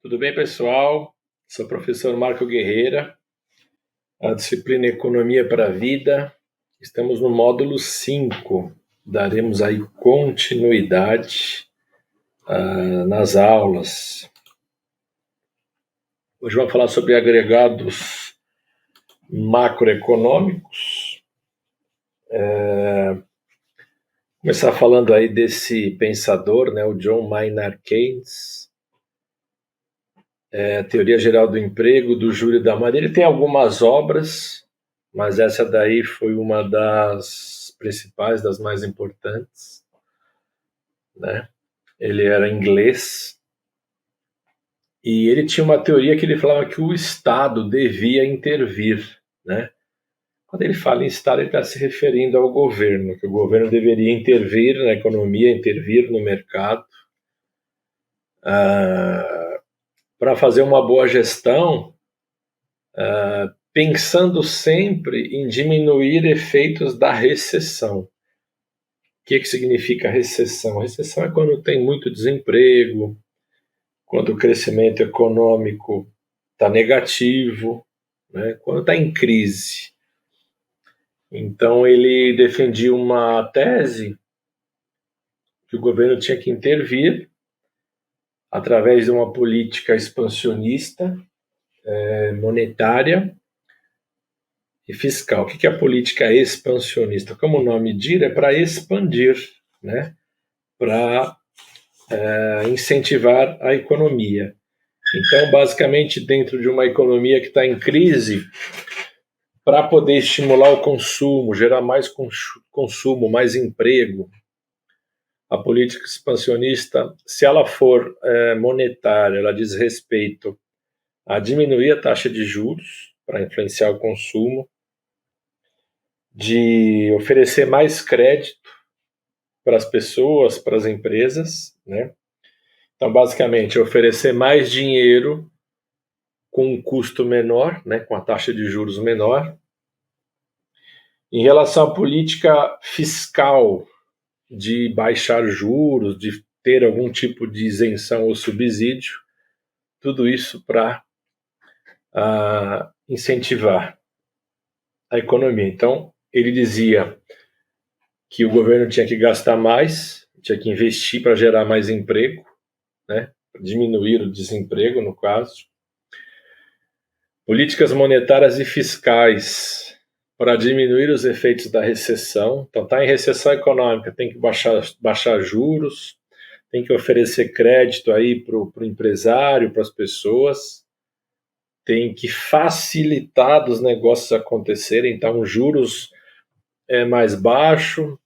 Tudo bem, pessoal? Sou o professor Marco Guerreira, a disciplina Economia para a Vida. Estamos no módulo 5. Daremos aí continuidade nas aulas. Hoje vamos falar sobre agregados macroeconômicos. Começar falando aí desse pensador, né, o John Maynard Keynes. Teoria Geral do Emprego, do Júlio da Madeira. Ele tem algumas obras, mas essa daí foi uma das principais, das mais importantes, né? Ele era inglês e ele tinha uma teoria que ele falava que o Estado devia intervir, né? Quando ele fala em Estado, ele está se referindo ao governo, que o governo deveria intervir na economia, intervir no mercado, para fazer uma boa gestão, pensando sempre em diminuir efeitos da recessão. O que significa recessão? Recessão é quando tem muito desemprego, quando o crescimento econômico está negativo, né? Quando está em crise. Então ele defendia uma tese que o governo tinha que intervir através de uma política expansionista, monetária e fiscal. O que é a política expansionista? Como o nome diz, é para expandir, né? Para incentivar a economia. Então, basicamente, dentro de uma economia que está em crise, para poder estimular o consumo, gerar mais consumo, mais emprego, a política expansionista, se ela for monetária, ela diz respeito a diminuir a taxa de juros para influenciar o consumo, de oferecer mais crédito para as pessoas, para as empresas, né? Então, basicamente, oferecer mais dinheiro com um custo menor, né, com a taxa de juros menor. Em relação à política fiscal, de baixar juros, de ter algum tipo de isenção ou subsídio, tudo isso para incentivar a economia. Então, ele dizia que o governo tinha que gastar mais, tinha que investir para gerar mais emprego, né, diminuir o desemprego, no caso. Políticas monetárias e fiscais para diminuir os efeitos da recessão. Então, está em recessão econômica, tem que baixar juros, tem que oferecer crédito aí para o empresário, para as pessoas, tem que facilitar dos negócios acontecerem. Então, juros mais baixo,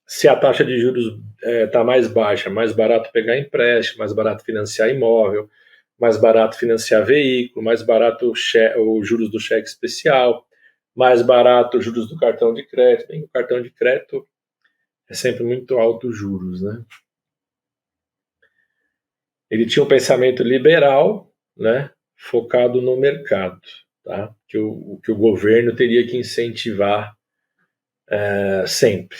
se a taxa de juros está mais baixa, mais barato pegar empréstimo, mais barato financiar imóvel, mais barato financiar veículo, mais barato os juros do cheque especial, mais barato os juros do cartão de crédito. Bem, o cartão de crédito é sempre muito alto os juros, né? Ele tinha um pensamento liberal, né, focado no mercado, tá? Que o governo teria que incentivar sempre.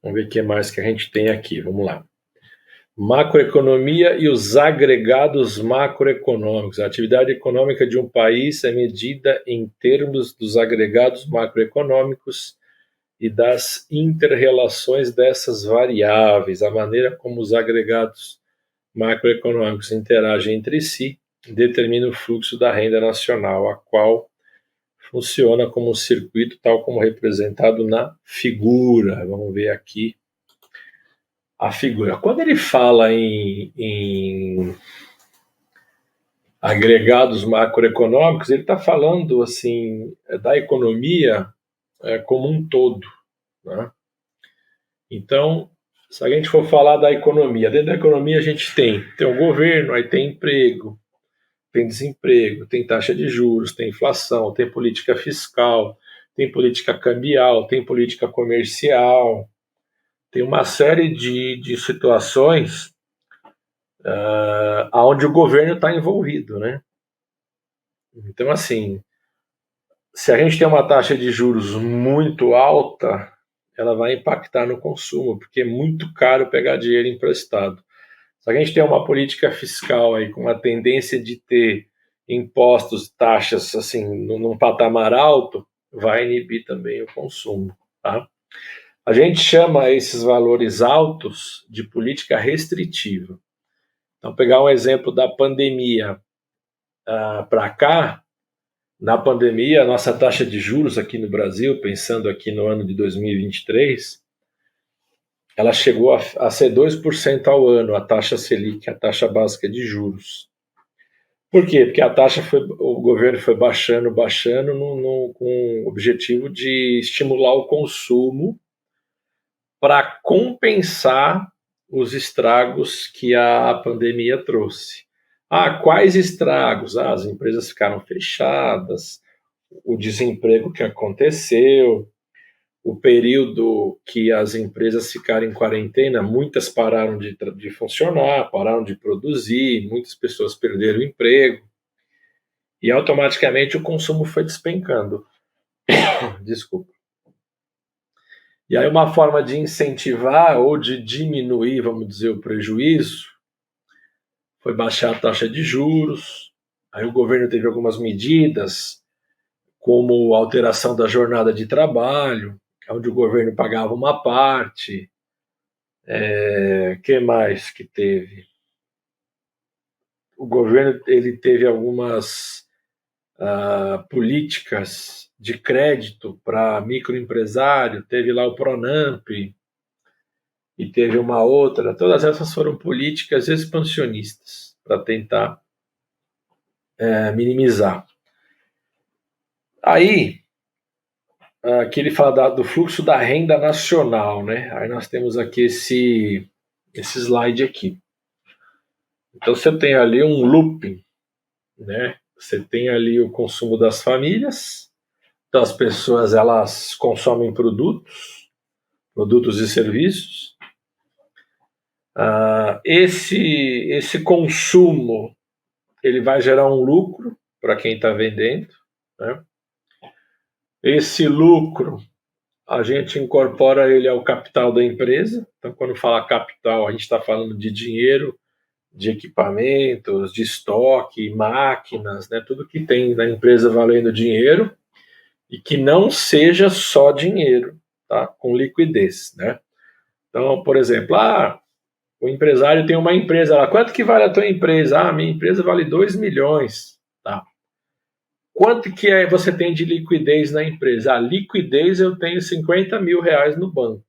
Vamos ver o que mais que a gente tem aqui. Vamos lá. Macroeconomia e os agregados macroeconômicos. A atividade econômica de um país é medida em termos dos agregados macroeconômicos e das inter-relações dessas variáveis. A maneira como os agregados macroeconômicos interagem entre si determina o fluxo da renda nacional, a qual funciona como um circuito, tal como representado na figura. Vamos ver aqui a figura. Quando ele fala em agregados macroeconômicos, ele está falando assim da economia como um todo, né? Então, se a gente for falar da economia, dentro da economia a gente tem o governo, aí tem emprego, tem desemprego, tem taxa de juros, tem inflação, tem política fiscal, tem política cambial, tem política comercial, tem uma série de situações onde o governo está envolvido, né? Então, assim, se a gente tem uma taxa de juros muito alta, ela vai impactar no consumo, porque é muito caro pegar dinheiro emprestado. Se a gente tem uma política fiscal aí com uma tendência de ter impostos, taxas assim num patamar alto, vai inibir também o consumo, tá? A gente chama esses valores altos de política restritiva. Então, pegar um exemplo da pandemia para cá, na pandemia, a nossa taxa de juros aqui no Brasil, pensando aqui no ano de 2023, ela chegou a ser 2% ao ano, a taxa Selic, a taxa básica de juros. Por quê? Porque o governo foi baixando com o objetivo de estimular o consumo para compensar os estragos que a pandemia trouxe. Quais estragos? As empresas ficaram fechadas, o desemprego que aconteceu, o período que as empresas ficaram em quarentena, muitas pararam de funcionar, pararam de produzir, muitas pessoas perderam o emprego, e automaticamente o consumo foi despencando. Desculpa. E aí uma forma de incentivar ou de diminuir, vamos dizer, o prejuízo, foi baixar a taxa de juros. Aí o governo teve algumas medidas, como alteração da jornada de trabalho, onde o governo pagava uma parte. Que mais que teve? O governo ele teve algumas políticas de crédito para microempresário, teve lá o Pronamp e teve uma outra. Todas essas foram políticas expansionistas para tentar minimizar. Aí, aqui ele fala do fluxo da renda nacional, né? Aí nós temos aqui esse slide aqui. Então você tem ali um looping, né? Você tem ali o consumo das famílias, então as pessoas elas consomem produtos e serviços. Esse consumo ele vai gerar um lucro para quem está vendendo, né? Esse lucro a gente incorpora ele ao capital da empresa. Então, quando fala capital, a gente está falando de dinheiro, de equipamentos, de estoque, máquinas, né? Tudo que tem na empresa valendo dinheiro e que não seja só dinheiro, tá? Com liquidez, né? Então, por exemplo, o empresário tem uma empresa lá. Quanto que vale a tua empresa? Minha empresa vale 2 milhões, tá? Quanto que você tem de liquidez na empresa? A liquidez eu tenho 50 mil reais no banco.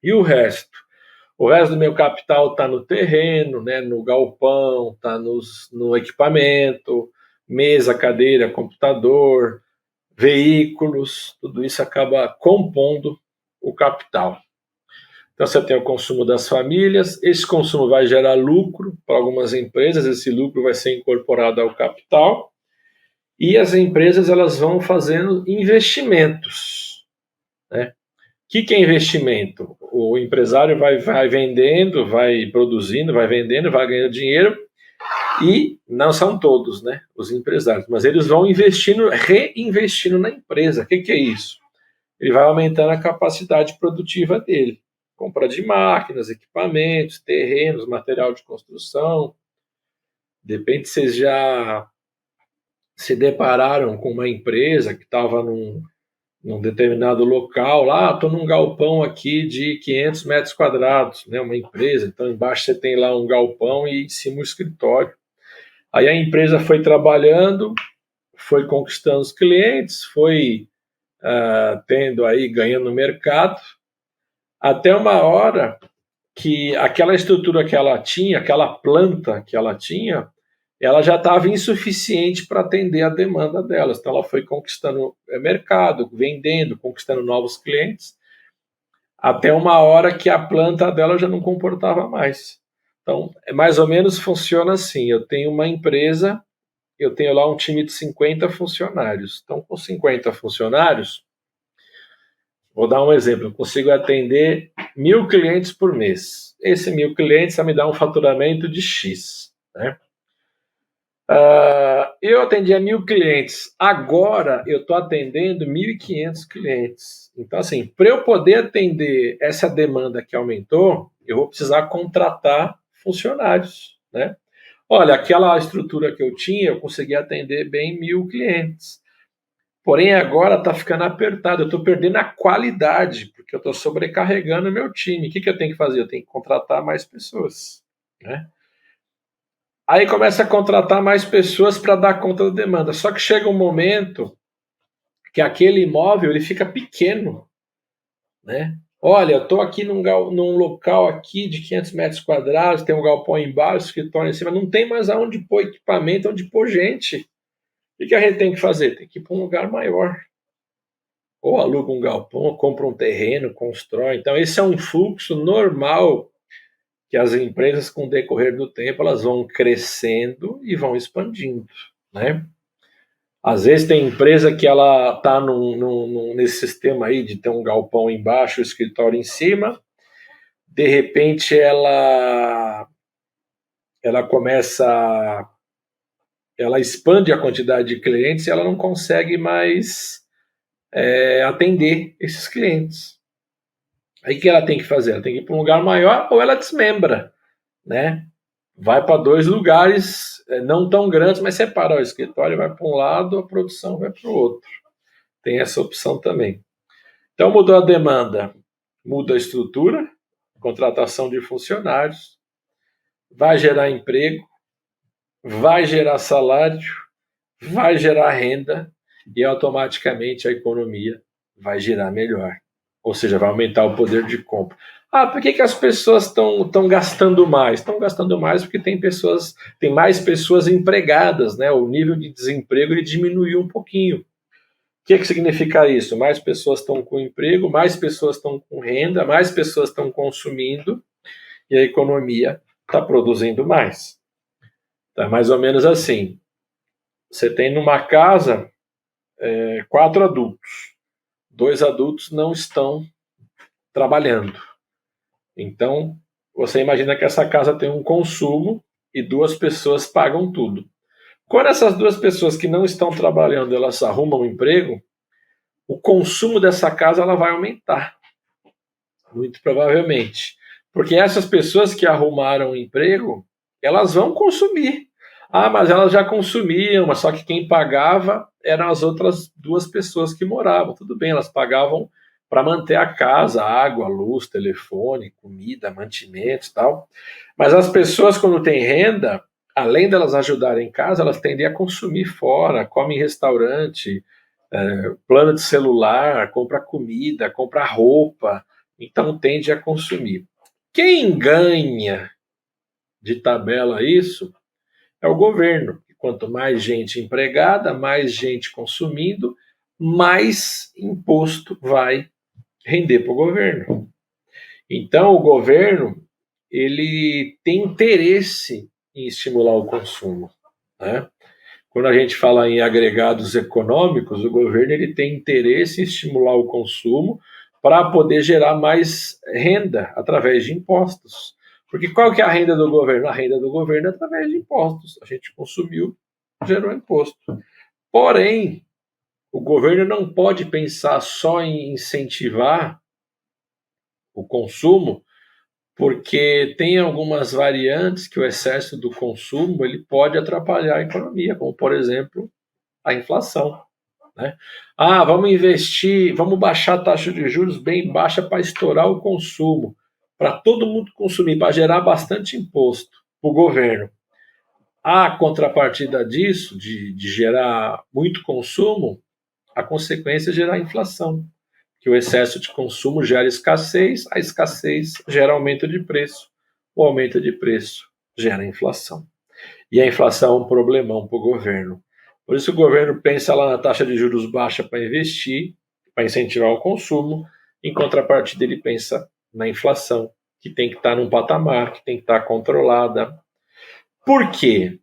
E o resto? O resto do meu capital está no terreno, né, no galpão, está no equipamento, mesa, cadeira, computador, veículos, tudo isso acaba compondo o capital. Então você tem o consumo das famílias, esse consumo vai gerar lucro para algumas empresas, esse lucro vai ser incorporado ao capital, e as empresas elas vão fazendo investimentos, né? O que é investimento? O empresário vai vendendo, vai produzindo, vai vendendo, vai ganhando dinheiro, e não são todos, né, os empresários, mas eles vão investindo, reinvestindo na empresa. O que é isso? Ele vai aumentando a capacidade produtiva dele. Compra de máquinas, equipamentos, terrenos, material de construção. De repente vocês já se depararam com uma empresa que estava num determinado local, lá, estou num galpão aqui de 500 metros quadrados, né, uma empresa, então embaixo você tem lá um galpão e em cima um escritório. Aí a empresa foi trabalhando, foi conquistando os clientes, foi tendo aí, ganhando no mercado, até uma hora que aquela estrutura que ela tinha, aquela planta que ela tinha, ela já estava insuficiente para atender a demanda delas. Então ela foi conquistando mercado, vendendo, conquistando novos clientes, até uma hora que a planta dela já não comportava mais. Então, mais ou menos funciona assim. Eu tenho uma empresa, eu tenho lá um time de 50 funcionários. Então, com 50 funcionários, vou dar um exemplo, eu consigo atender 1.000 clientes por mês. Esse 1.000 clientes vai me dar um faturamento de X, né? Eu atendia 1.000 clientes. Agora eu estou atendendo 1.500 clientes. Então, assim, para eu poder atender essa demanda que aumentou, eu vou precisar contratar funcionários, né? Olha, aquela estrutura que eu tinha, eu conseguia atender bem 1.000 clientes. Porém, agora está ficando apertado. Eu estou perdendo a qualidade, porque eu estou sobrecarregando o meu time. O que eu tenho que fazer? Eu tenho que contratar mais pessoas, né? Aí começa a contratar mais pessoas para dar conta da demanda. Só que chega um momento que aquele imóvel ele fica pequeno, né? Olha, eu estou aqui num local aqui de 500 metros quadrados, tem um galpão embaixo, escritório em cima, não tem mais aonde pôr equipamento, onde pôr gente. O que a gente tem que fazer? Tem que ir para um lugar maior. Ou aluga um galpão, ou compra um terreno, constrói. Então, esse é um fluxo normal que as empresas, com o decorrer do tempo, elas vão crescendo e vão expandindo, né? Às vezes tem empresa que ela está nesse sistema aí de ter um galpão embaixo, o escritório em cima, de repente ela começa, ela expande a quantidade de clientes e ela não consegue mais atender esses clientes. Aí o que ela tem que fazer? Ela tem que ir para um lugar maior ou ela desmembra, né? Vai para dois lugares não tão grandes, mas separa. O escritório vai para um lado, a produção vai para o outro. Tem essa opção também. Então mudou a demanda, muda a estrutura, contratação de funcionários, vai gerar emprego, vai gerar salário, vai gerar renda e automaticamente a economia vai girar melhor. Ou seja, vai aumentar o poder de compra. Por que as pessoas estão gastando mais? Estão gastando mais porque tem mais pessoas empregadas, né? O nível de desemprego ele diminuiu um pouquinho. O que significa isso? Mais pessoas estão com emprego, mais pessoas estão com renda, mais pessoas estão consumindo e a economia está produzindo mais. Tá mais ou menos assim. Você tem numa casa 4 adultos. 2 adultos não estão trabalhando. Então, você imagina que essa casa tem um consumo e 2 pessoas pagam tudo. Quando essas 2 pessoas que não estão trabalhando, elas arrumam um emprego, o consumo dessa casa ela vai aumentar, muito provavelmente. Porque essas pessoas que arrumaram um emprego, elas vão consumir. Mas elas já consumiam, mas só que quem pagava eram as outras 2 pessoas que moravam. Tudo bem, elas pagavam para manter a casa, água, luz, telefone, comida, mantimentos e tal. Mas as pessoas, quando têm renda, além delas ajudarem em casa, elas tendem a consumir fora, comem em restaurante, plano de celular, compra comida, compra roupa, então tende a consumir. Quem ganha de tabela isso é o governo. Quanto mais gente empregada, mais gente consumindo, mais imposto vai render para o governo. Então, o governo ele tem interesse em estimular o consumo, né? Quando a gente fala em agregados econômicos, o governo ele tem interesse em estimular o consumo para poder gerar mais renda através de impostos. Porque qual que é a renda do governo? A renda do governo é através de impostos. A gente consumiu, gerou imposto. Porém, o governo não pode pensar só em incentivar o consumo, porque tem algumas variantes que o excesso do consumo ele pode atrapalhar a economia, como por exemplo a inflação, né? Vamos investir, vamos baixar a taxa de juros bem baixa para estourar o consumo, para todo mundo consumir, para gerar bastante imposto para o governo. A contrapartida disso, de gerar muito consumo, a consequência é gerar inflação, que o excesso de consumo gera escassez, a escassez gera aumento de preço, o aumento de preço gera inflação. E a inflação é um problemão para o governo. Por isso o governo pensa lá na taxa de juros baixa para investir, para incentivar o consumo, em contrapartida ele pensa na inflação, que tem que estar num patamar, que tem que estar controlada. Por quê?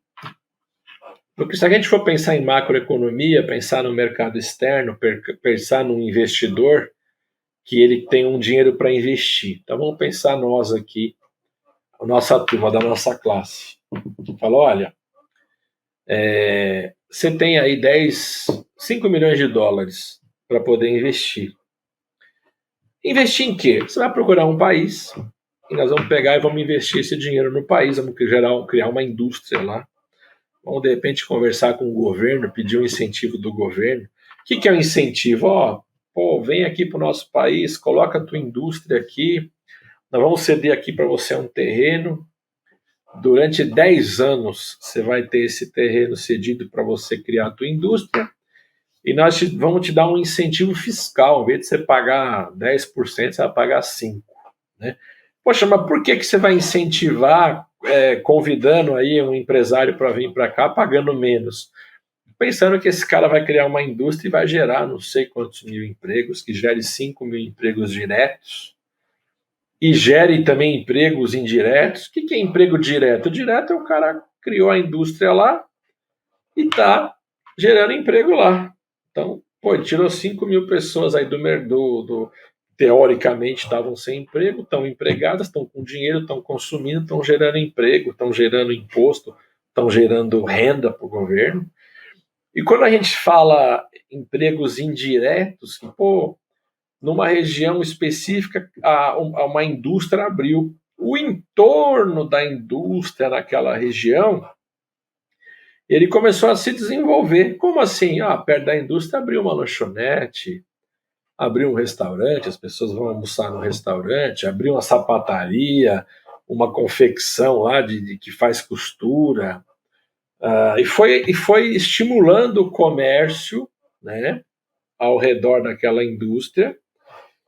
Porque se a gente for pensar em macroeconomia, pensar no mercado externo, pensar num investidor, que ele tem um dinheiro para investir. Então vamos pensar nós aqui, a nossa turma da nossa classe. Fala, olha, Você tem aí 5 milhões de dólares para poder investir. Investir em quê? Você vai procurar um país e nós vamos pegar e vamos investir esse dinheiro no país, vamos criar uma indústria lá. Vamos, de repente, conversar com o governo, pedir um incentivo do governo. O que é um incentivo? Vem aqui para o nosso país, coloca a tua indústria aqui, nós vamos ceder aqui para você um terreno. Durante 10 anos, você vai ter esse terreno cedido para você criar a tua indústria e nós vamos te dar um incentivo fiscal. Em vez de você pagar 10%, você vai pagar 5%. Né? Poxa, mas por que você vai incentivar convidando aí um empresário para vir para cá pagando menos? Pensando que esse cara vai criar uma indústria e vai gerar não sei quantos mil empregos, que gere 5 mil empregos diretos e gere também empregos indiretos. O que é emprego direto? Direto é o cara que criou a indústria lá e está gerando emprego lá. Então, ele tirou 5 mil pessoas aí teoricamente estavam sem emprego, estão empregadas, estão com dinheiro, estão consumindo, estão gerando emprego, estão gerando imposto, estão gerando renda para o governo. E quando a gente fala empregos indiretos, numa região específica, uma indústria abriu. O entorno da indústria naquela região, ele começou a se desenvolver. Como assim? Perto da indústria abriu uma lanchonete, abriu um restaurante, as pessoas vão almoçar no restaurante, abriu uma sapataria, uma confecção lá que faz costura. E foi estimulando o comércio, né, ao redor daquela indústria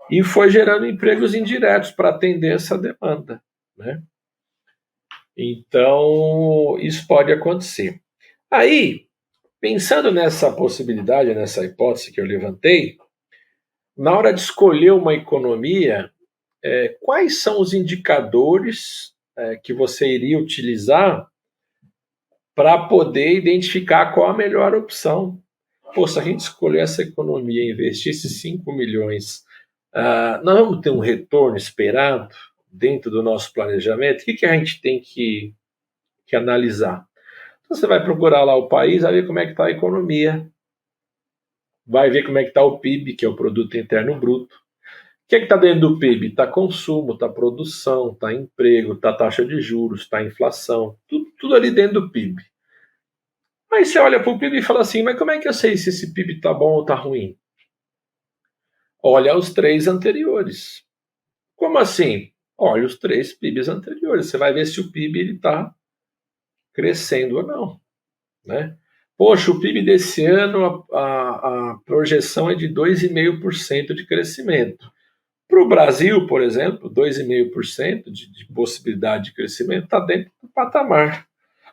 e foi gerando empregos indiretos para atender essa demanda. Né? Então, isso pode acontecer. Aí, pensando nessa possibilidade, nessa hipótese que eu levantei, na hora de escolher uma economia, quais são os indicadores que você iria utilizar para poder identificar qual a melhor opção? Se a gente escolher essa economia e investir esses 5 milhões, nós vamos ter um retorno esperado dentro do nosso planejamento? O que a gente tem que analisar? Então, você vai procurar lá o país, vai ver como é que está a economia, vai ver como é que está o PIB, que é o Produto Interno Bruto. O que está dentro do PIB? Está consumo, está produção, está emprego, está taxa de juros, está inflação, tudo ali dentro do PIB. Aí você olha para o PIB e fala assim, mas como é que eu sei se esse PIB está bom ou está ruim? Olha os 3 anteriores. Como assim? Olha os 3 PIBs anteriores. Você vai ver se o PIB está crescendo ou não. Né? Poxa, o PIB desse ano, a projeção é de 2,5% de crescimento. Para o Brasil, por exemplo, 2,5% de possibilidade de crescimento está dentro do patamar.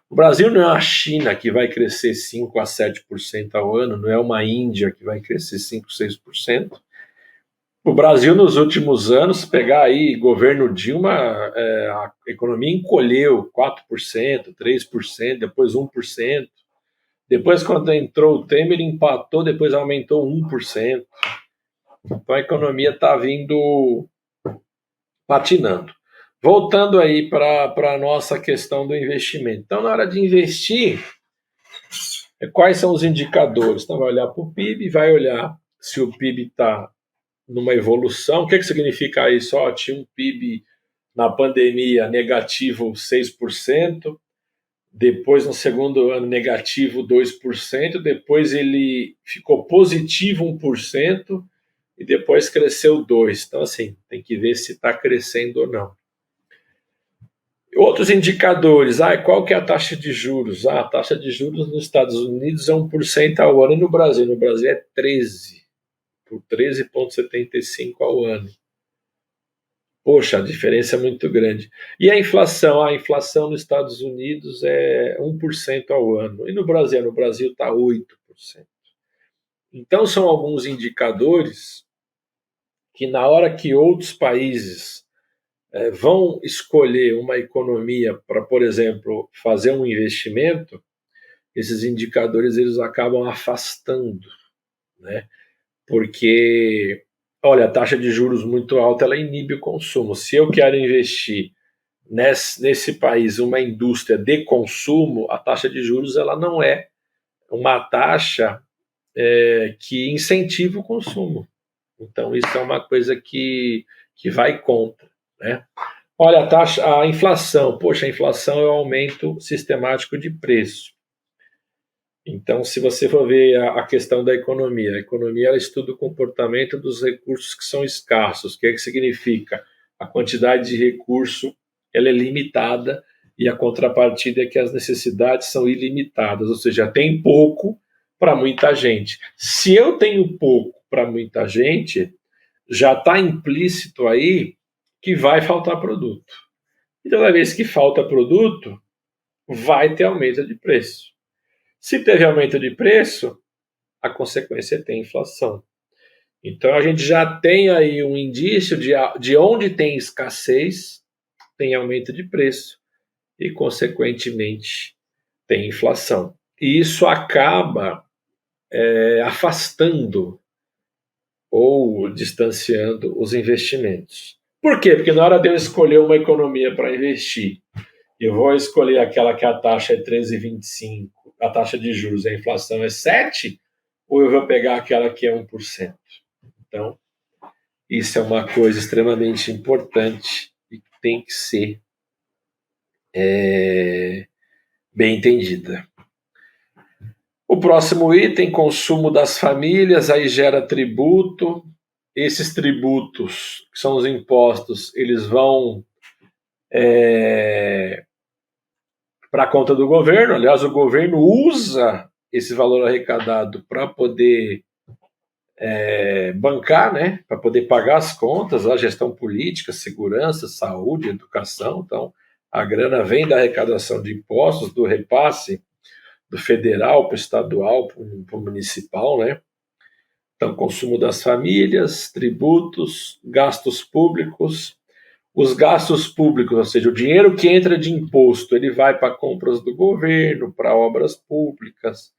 O Brasil não é a China que vai crescer 5 a 7% ao ano, não é uma Índia que vai crescer 5, 6%. O Brasil, nos últimos anos, pegar aí governo Dilma, a economia encolheu 4%, 3%, depois 1%. Depois, quando entrou o Temer, empatou, depois aumentou 1%. Então a economia está vindo patinando. Voltando aí para a nossa questão do investimento. Então, na hora de investir, quais são os indicadores? Então, vai olhar para o PIB, vai olhar se o PIB está numa evolução. O que significa isso? Tinha um PIB na pandemia negativo 6%, depois no segundo ano negativo 2%, depois ele ficou positivo 1% e depois cresceu 2%. Então, assim, tem que ver se está crescendo ou não. Outros indicadores, qual que é a taxa de juros? A taxa de juros nos Estados Unidos é 1% ao ano e no Brasil? No Brasil é 13%, por 13,75% ao ano. Poxa, a diferença é muito grande. E a inflação? A inflação nos Estados Unidos é 1% ao ano. E no Brasil? No Brasil está 8%. Então, são alguns indicadores que, na hora que outros países vão escolher uma economia para, por exemplo, fazer um investimento, esses indicadores eles acabam afastando, né? Porque, olha, a taxa de juros muito alta ela inibe o consumo. Se eu quero investir nesse país uma indústria de consumo, a taxa de juros ela não é uma taxa que incentiva o consumo. Então, isso é uma coisa que vai contra, né? Olha, a inflação. Poxa, a inflação é o aumento sistemático de preço. Então, se você for ver a questão da economia, a economia ela estuda o comportamento dos recursos que são escassos. O que significa? A quantidade de recurso ela é limitada e a contrapartida é que as necessidades são ilimitadas, ou seja, tem pouco para muita gente. Se eu tenho pouco para muita gente, já está implícito aí que vai faltar produto. E toda vez que falta produto, vai ter aumento de preço. Se teve aumento de preço, a consequência tem inflação. Então a gente já tem aí um indício de onde tem escassez, tem aumento de preço e, consequentemente, tem inflação. E isso acaba afastando ou distanciando os investimentos. Por quê? Porque na hora de eu escolher uma economia para investir, eu vou escolher aquela que a taxa é 13,25, a taxa de juros, a inflação é 7, ou eu vou pegar aquela que é 1%. Então, isso é uma coisa extremamente importante e que tem que ser bem entendida. O próximo item, consumo das famílias, aí gera tributo. Esses tributos, que são os impostos, eles vão para a conta do governo. Aliás, o governo usa esse valor arrecadado para poder bancar, né? Para poder pagar as contas, a gestão política, segurança, saúde, educação. Então, a grana vem da arrecadação de impostos, do repasse do federal para o estadual, para o municipal, né? Então, consumo das famílias, tributos, gastos públicos. Os gastos públicos, ou seja, o dinheiro que entra de imposto, ele vai para compras do governo, para obras públicas,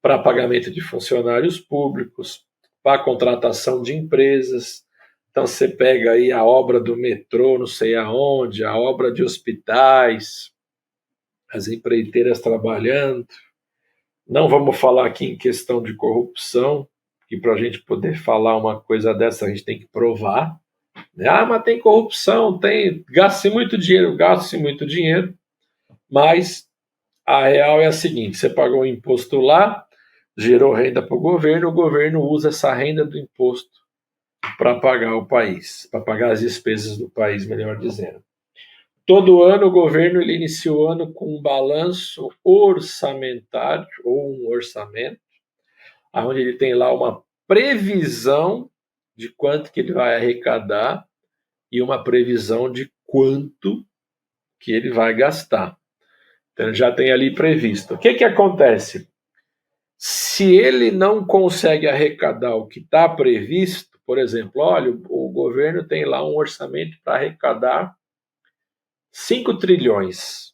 para pagamento de funcionários públicos, para contratação de empresas. Então, você pega aí a obra do metrô, não sei aonde, a obra de hospitais, as empreiteiras trabalhando. Não vamos falar aqui em questão de corrupção, que para a gente poder falar uma coisa dessa, a gente tem que provar. Mas tem corrupção, gasta-se muito dinheiro, mas a real é a seguinte: você pagou o imposto lá, gerou renda para o governo usa essa renda do imposto para pagar o país, para pagar as despesas do país, melhor dizendo. Todo ano o governo ele inicia o ano com um balanço orçamentário, ou um orçamento, onde ele tem lá uma previsão de quanto que ele vai arrecadar e uma previsão de quanto que ele vai gastar. Então, já tem ali previsto. O que acontece? Se ele não consegue arrecadar o que está previsto, por exemplo, olha, o governo tem lá um orçamento para arrecadar 5 trilhões.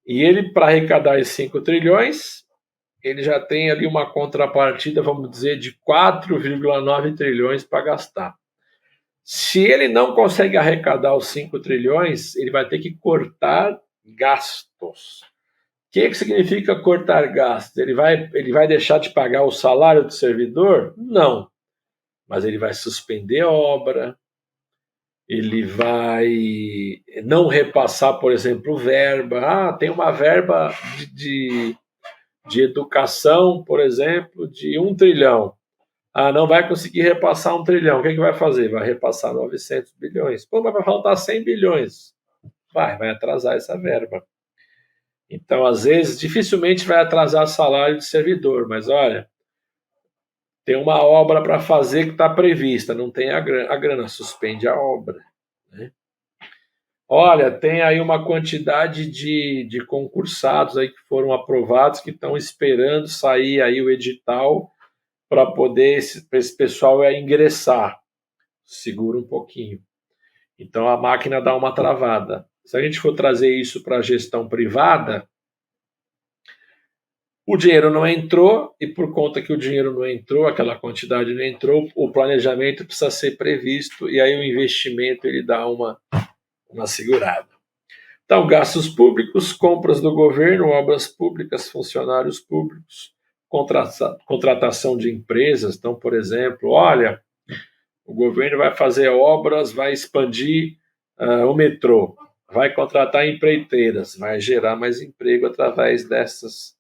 E ele, para arrecadar esses 5 trilhões, ele já tem ali uma contrapartida, vamos dizer, de 4,9 trilhões para gastar. Se ele não consegue arrecadar os 5 trilhões, ele vai ter que cortar gastos. O que significa cortar gastos? Ele vai deixar de pagar o salário do servidor? Não. Mas ele vai suspender a obra, ele vai não repassar, por exemplo, verba. Tem uma verba de educação, por exemplo, de 1 trilhão. Não vai conseguir repassar 1 trilhão. O que vai fazer? Vai repassar 900 bilhões. Mas vai faltar 100 bilhões. Vai atrasar essa verba. Então, às vezes, dificilmente vai atrasar salário de servidor, mas olha, tem uma obra para fazer que está prevista, não tem a grana, suspende a obra. Né? Olha, tem aí uma quantidade de concursados aí que foram aprovados, que estão esperando sair aí o edital para poder esse pessoal ingressar. Segura um pouquinho. Então a máquina dá uma travada. Se a gente for trazer isso para a gestão privada, o dinheiro não entrou, e por conta que o dinheiro não entrou, aquela quantidade não entrou, o planejamento precisa ser previsto, e aí o investimento ele dá uma uma segurada. Então, gastos públicos, compras do governo, obras públicas, funcionários públicos, contratação de empresas. Então, por exemplo, olha, o governo vai fazer obras, vai expandir o metrô, vai contratar empreiteiras, vai gerar mais emprego através dessas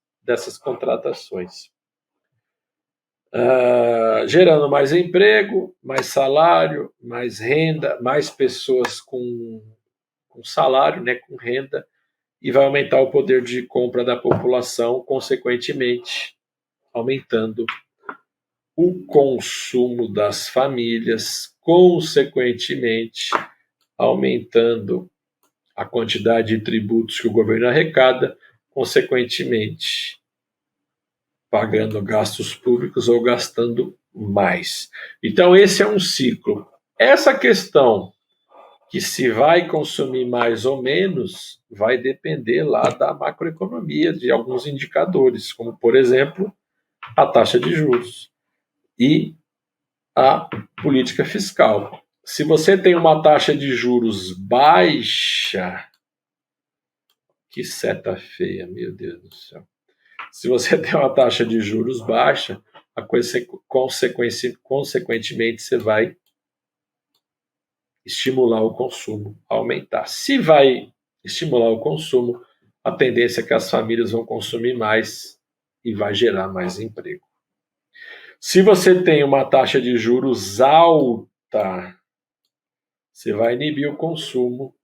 contratações. Gerando mais emprego, mais salário, mais renda, mais pessoas com salário, né, com renda, e vai aumentar o poder de compra da população, consequentemente, aumentando o consumo das famílias, consequentemente, aumentando a quantidade de tributos que o governo arrecada, consequentemente, pagando gastos públicos ou gastando mais. Então, esse é um ciclo. Essa questão que se vai consumir mais ou menos vai depender lá da macroeconomia, de alguns indicadores, como, por exemplo, a taxa de juros e a política fiscal. Se você tem uma taxa de juros baixa, que seta feia, meu Deus do céu. Se você tem uma taxa de juros baixa, consequentemente você vai estimular o consumo a aumentar. Se vai estimular o consumo, a tendência é que as famílias vão consumir mais e vai gerar mais emprego. Se você tem uma taxa de juros alta, você vai inibir o consumo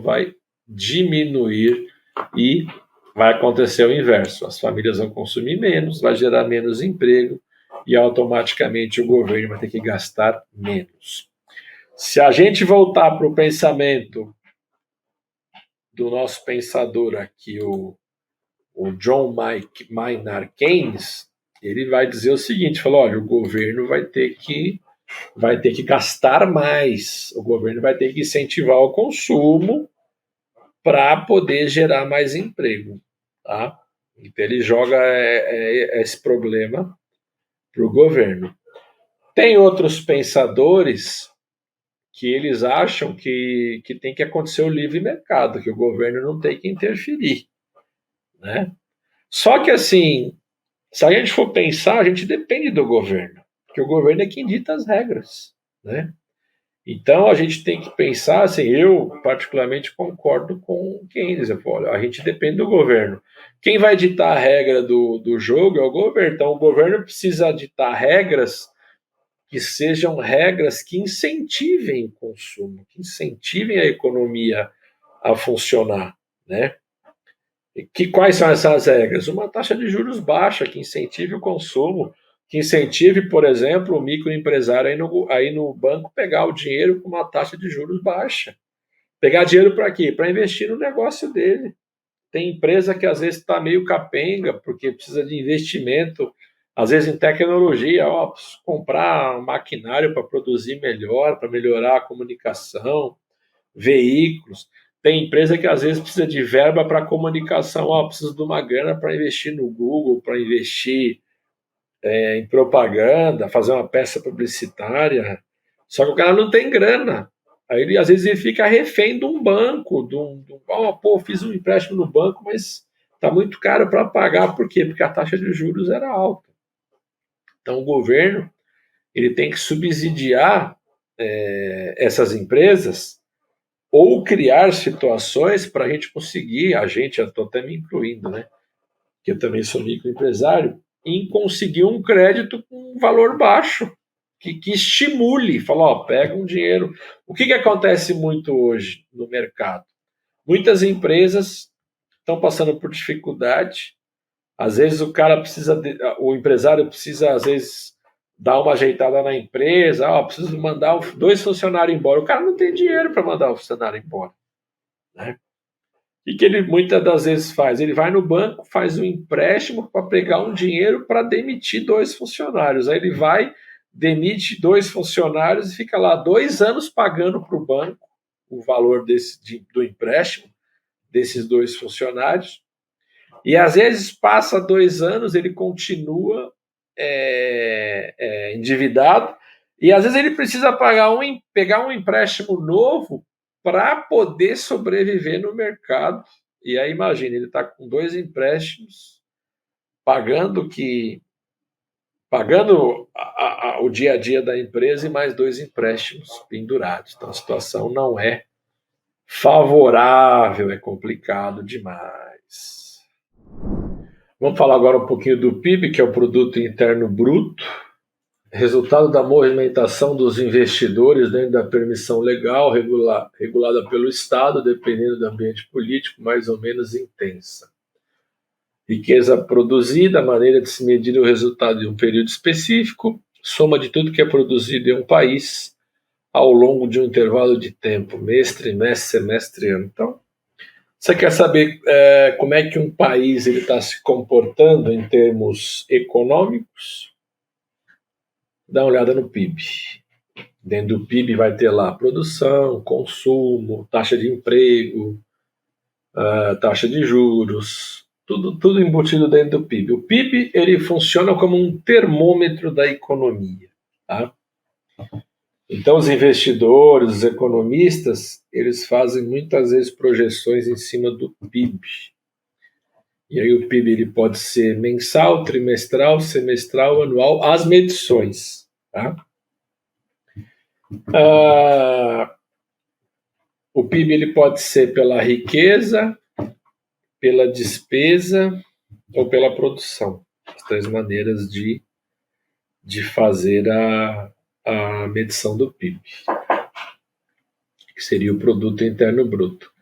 vai diminuir e vai acontecer o inverso. As famílias vão consumir menos, vai gerar menos emprego e automaticamente o governo vai ter que gastar menos. Se a gente voltar para o pensamento do nosso pensador aqui, o John Maynard Keynes, ele vai dizer o seguinte, falou, olha, o governo vai ter que gastar mais, o governo vai ter que incentivar o consumo para poder gerar mais emprego, tá? Então ele joga esse problema para o governo. Tem outros pensadores que eles acham que tem que acontecer o livre mercado, que o governo não tem que interferir, né? Só que assim, se a gente for pensar, a gente depende do governo, porque o governo é quem dita as regras, né? Então a gente tem que pensar, assim, eu particularmente concordo com Keynes, eu falo, a gente depende do governo. Quem vai ditar a regra do jogo é o governo, então o governo precisa ditar regras que sejam regras que incentivem o consumo, que incentivem a economia a funcionar, né? Quais são essas regras? Uma taxa de juros baixa que incentive o consumo, que incentive, por exemplo, o microempresário aí no banco pegar o dinheiro com uma taxa de juros baixa. Pegar dinheiro para quê? Para investir no negócio dele. Tem empresa que às vezes está meio capenga, porque precisa de investimento, às vezes em tecnologia, comprar um maquinário para produzir melhor, para melhorar a comunicação, veículos. Tem empresa que às vezes precisa de verba para comunicação, precisa de uma grana para investir no Google, para investir em propaganda, fazer uma peça publicitária. Só que o cara não tem grana. Aí ele às vezes ele fica refém de um banco, fiz um empréstimo no banco, mas está muito caro para pagar. Por quê? Porque a taxa de juros era alta. Então o governo ele tem que subsidiar essas empresas ou criar situações para a gente conseguir, eu estou até me incluindo, né? Que eu também sou microempresário, em conseguir um crédito com um valor baixo, que estimule, fala, pega um dinheiro. O que acontece muito hoje no mercado? Muitas empresas estão passando por dificuldade, às vezes o empresário precisa, às vezes, dar uma ajeitada na empresa, preciso mandar 2 funcionários embora. O cara não tem dinheiro para mandar o funcionário embora, né? E que ele muitas das vezes faz? Ele vai no banco, faz um empréstimo para pegar um dinheiro para demitir 2 funcionários. Aí ele vai, demite 2 funcionários e fica lá 2 anos pagando para o banco o valor do empréstimo desses 2 funcionários. E às vezes passa 2 anos, ele continua endividado, e às vezes ele precisa pegar um empréstimo novo para poder sobreviver no mercado. E aí imagine, ele está com 2 empréstimos, pagando o dia a dia da empresa e mais 2 empréstimos pendurados. Então a situação não é favorável, é complicado demais. Vamos falar agora um pouquinho do PIB, que é o Produto Interno Bruto, resultado da movimentação dos investidores dentro da permissão legal regulada pelo Estado, dependendo do ambiente político, mais ou menos intensa. Riqueza produzida, a maneira de se medir o resultado de um período específico, soma de tudo que é produzido em um país ao longo de um intervalo de tempo, mês, trimestre, semestre, ano. Então, você quer saber como é que um país está se comportando em termos econômicos? Dá uma olhada no PIB. Dentro do PIB vai ter lá produção, consumo, taxa de emprego, taxa de juros, tudo embutido dentro do PIB. O PIB ele funciona como um termômetro da economia. Tá? Então os investidores, os economistas, eles fazem muitas vezes projeções em cima do PIB. E aí o PIB ele pode ser mensal, trimestral, semestral, anual, as medições. Tá? O PIB ele pode ser pela riqueza, pela despesa ou pela produção. As 3 maneiras de fazer a medição do PIB, que seria o Produto Interno Bruto.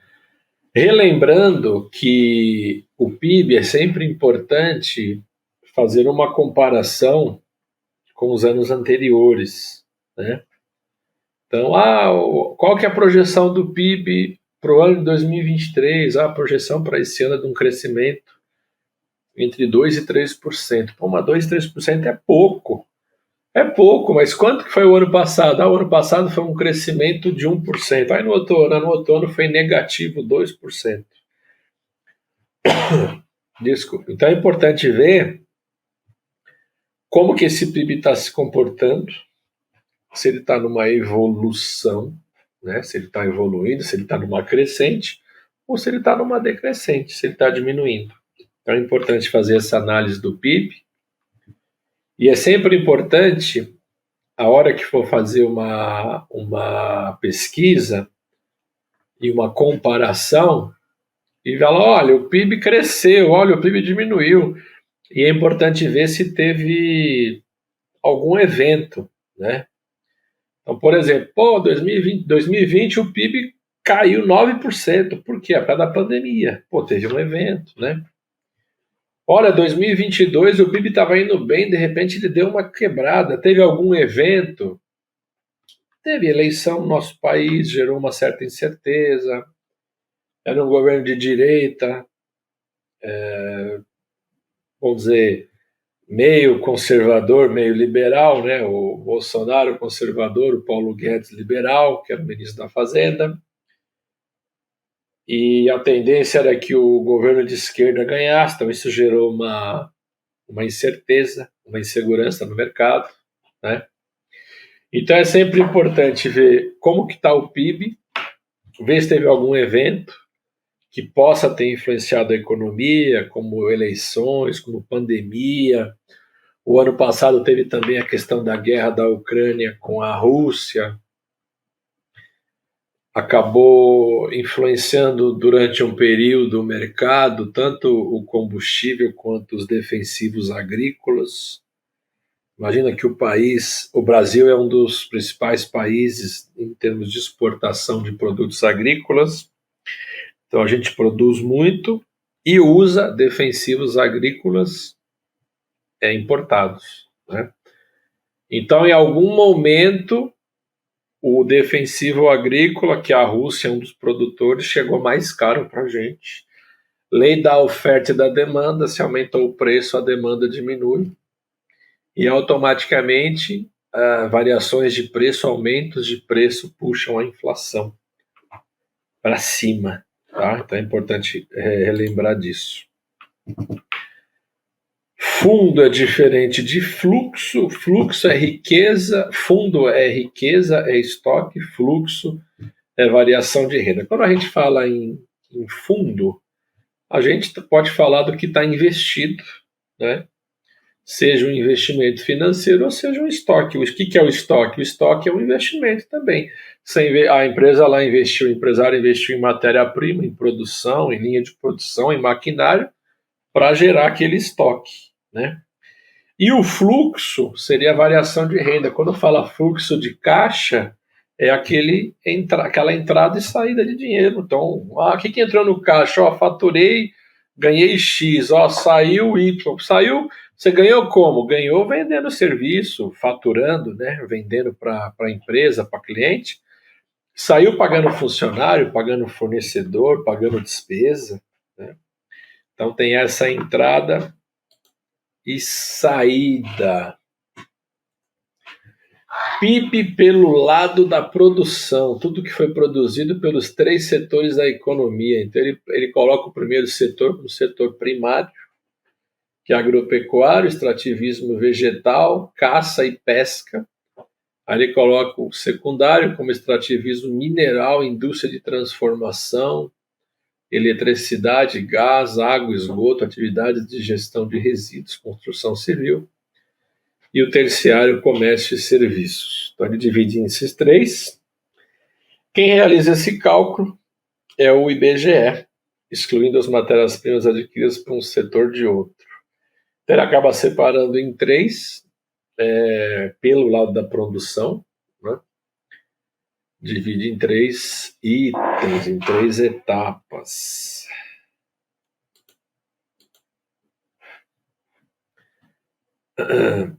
Relembrando que o PIB é sempre importante fazer uma comparação com os anos anteriores, né? Então, qual que é a projeção do PIB para o ano de 2023? A projeção para esse ano é de um crescimento entre 2% e 3%. Pô, mas 2% e 3% é pouco. É pouco, mas quanto que foi o ano passado? O ano passado foi um crescimento de 1%. Aí no outro ano foi negativo 2%. Desculpa. Então é importante ver como que esse PIB está se comportando, se ele está numa evolução, né? Se ele está evoluindo, se ele está numa crescente, ou se ele está numa decrescente, se ele está diminuindo. Então é importante fazer essa análise do PIB. E é sempre importante, a hora que for fazer uma pesquisa e uma comparação, e falar, olha, o PIB cresceu, olha, o PIB diminuiu. E é importante ver se teve algum evento, né? Então, por exemplo, 2020 o PIB caiu 9%. Por quê? Por causa da pandemia. Teve um evento, né? Olha, 2022 o PIB estava indo bem, de repente ele deu uma quebrada. Teve algum evento? Teve eleição no nosso país, gerou uma certa incerteza. Era um governo de direita, vamos dizer, meio conservador, meio liberal, né? O Bolsonaro conservador, o Paulo Guedes liberal, que era o ministro da Fazenda. E a tendência era que o governo de esquerda ganhasse, então isso gerou uma incerteza, uma insegurança no mercado, né? Então é sempre importante ver como que está o PIB, ver se teve algum evento que possa ter influenciado a economia, como eleições, como pandemia. O ano passado teve também a questão da guerra da Ucrânia com a Rússia, acabou influenciando durante um período o mercado, tanto o combustível quanto os defensivos agrícolas. Imagina que o Brasil é um dos principais países em termos de exportação de produtos agrícolas, então a gente produz muito e usa defensivos agrícolas importados, né? Então, em algum momento, o defensivo agrícola, que a Rússia é um dos produtores, chegou mais caro para a gente. Lei da oferta e da demanda, se aumentou o preço, a demanda diminui. E automaticamente, variações de preço, aumentos de preço, puxam a inflação para cima. Tá? Então é importante relembrar disso. Fundo é diferente de fluxo. Fluxo é riqueza, fundo é riqueza, é estoque, fluxo é variação de renda. Quando a gente fala em fundo, a gente pode falar do que está investido, né? Seja um investimento financeiro ou seja um estoque. O que é o estoque? O estoque é um investimento também. A empresa lá investiu, o empresário investiu em matéria-prima, em produção, em linha de produção, em maquinário, para gerar aquele estoque, né? E o fluxo seria a variação de renda. Quando fala fluxo de caixa, é aquela entrada e saída de dinheiro. Então, o que entrou no caixa? Faturei, ganhei X, saiu Y. Saiu, você ganhou como? Ganhou vendendo serviço, faturando, né? Vendendo para a empresa, para cliente. Saiu pagando funcionário, pagando fornecedor, pagando despesa, né? Então tem essa entrada e saída. PIB pelo lado da produção, tudo que foi produzido pelos 3 setores da economia. Então ele coloca o primeiro setor como setor primário, que é agropecuário, extrativismo vegetal, caça e pesca. Aí ele coloca o secundário como extrativismo mineral, indústria de transformação, eletricidade, gás, água, esgoto, atividades de gestão de resíduos, construção civil. E o terciário, comércio e serviços. Então ele divide em esses 3. Quem realiza esse cálculo é o IBGE, excluindo as matérias-primas adquiridas por um setor de outro. Então ele acaba separando em 3, pelo lado da produção, né? Divide em 3 itens, em 3 etapas.